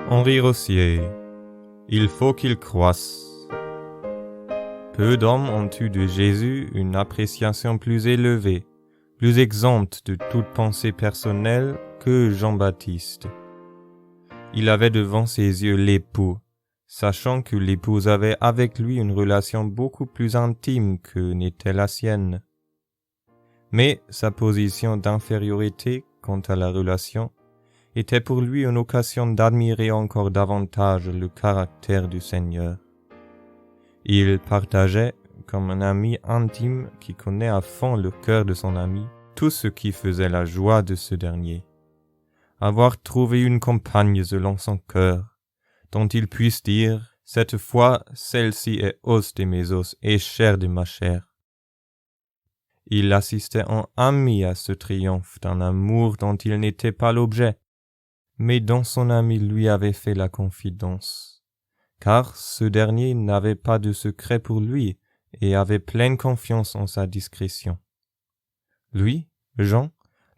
Henri Rossier. Il faut qu'il croisse. Peu d'hommes ont eu de Jésus une appréciation plus élevée, plus exempte de toute pensée personnelle que Jean-Baptiste. Il avait devant ses yeux l'époux, sachant que l'épouse avait avec lui une relation beaucoup plus intime que n'était la sienne. Mais sa position d'infériorité quant à la relation était pour lui une occasion d'admirer encore davantage le caractère du Seigneur. Il partageait, comme un ami intime qui connaît à fond le cœur de son ami, tout ce qui faisait la joie de ce dernier. Avoir trouvé une compagne selon son cœur, dont il puisse dire « Cette fois, celle-ci est os de mes os et chair de ma chair ». Il assistait en ami à ce triomphe d'un amour dont il n'était pas l'objet, mais dont son ami lui avait fait la confidence, car ce dernier n'avait pas de secret pour lui et avait pleine confiance en sa discrétion. Lui, Jean,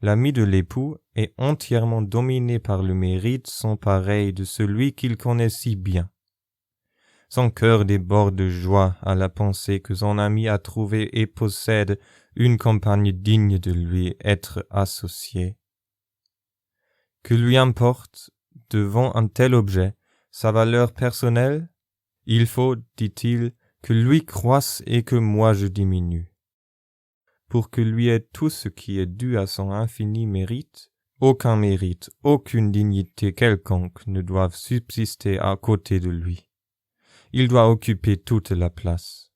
l'ami de l'époux, est entièrement dominé par le mérite sans pareil de celui qu'il connaît si bien. Son cœur déborde de joie à la pensée que son ami a trouvé et possède une compagne digne de lui être associée. Que lui importe, devant un tel objet, sa valeur personnelle? Il faut, dit-il, que lui croisse et que moi je diminue. Pour que lui ait tout ce qui est dû à son infini mérite, aucun mérite, aucune dignité quelconque ne doivent subsister à côté de lui. Il doit occuper toute la place.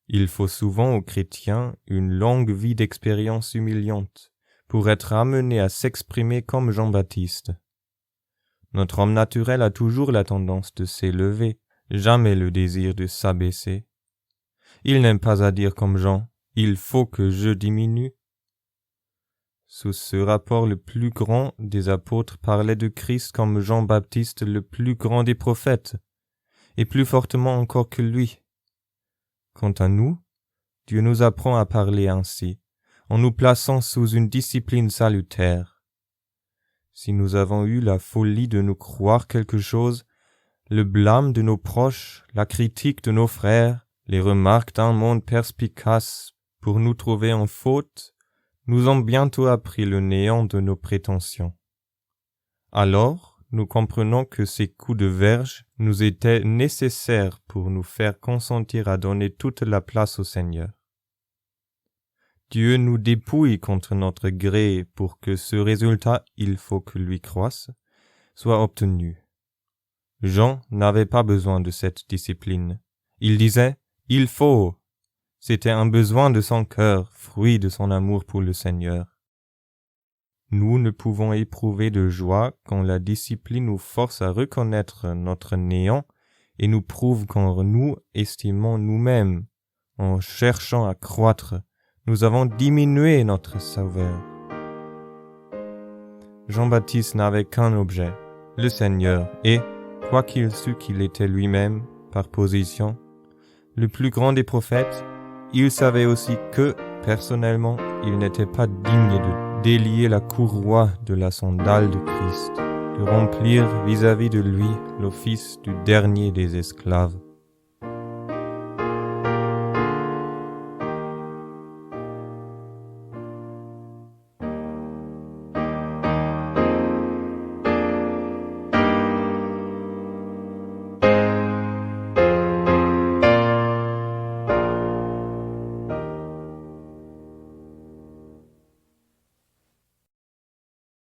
Il faut souvent aux chrétiens une longue vie d'expérience humiliante pour être amené à s'exprimer comme Jean-Baptiste. Notre homme naturel a toujours la tendance de s'élever, jamais le désir de s'abaisser. Il n'aime pas à dire comme Jean, « Il faut que je diminue ». Sous ce rapport, le plus grand des apôtres parlait de Christ comme Jean-Baptiste le plus grand des prophètes, et plus fortement encore que lui. Quant à nous, Dieu nous apprend à parler ainsi, en nous plaçant sous une discipline salutaire. Si nous avons eu la folie de nous croire quelque chose, le blâme de nos proches, la critique de nos frères, les remarques d'un monde perspicace pour nous trouver en faute, nous ont bientôt appris le néant de nos prétentions. Alors, nous comprenons que ces coups de verge nous étaient nécessaires pour nous faire consentir à donner toute la place au Seigneur. Dieu nous dépouille contre notre gré pour que ce résultat, il faut que lui croisse, soit obtenu. Jean n'avait pas besoin de cette discipline. Il disait « il faut ». C'était un besoin de son cœur, fruit de son amour pour le Seigneur. Nous ne pouvons éprouver de joie quand la discipline nous force à reconnaître notre néant et nous prouve qu'en nous estimant nous-mêmes, en cherchant à croître, nous avons diminué notre Sauveur. Jean-Baptiste n'avait qu'un objet, le Seigneur, et, quoiqu'il sût qu'il était lui-même, par position, le plus grand des prophètes, il savait aussi que, personnellement, il n'était pas digne de délier la courroie de la sandale de Christ, de remplir vis-à-vis de lui l'office du dernier des esclaves.